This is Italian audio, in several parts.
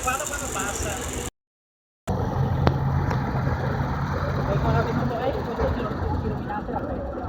guarda quando passa. Poi quando ha venuto lei, questo ti rovinate la festa.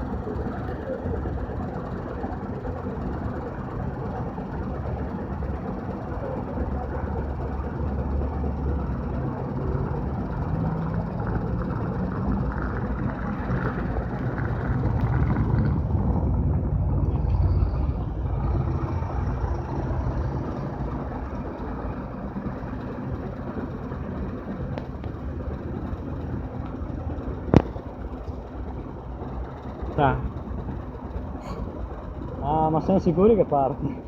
Ah, ma siamo sicuri che parte?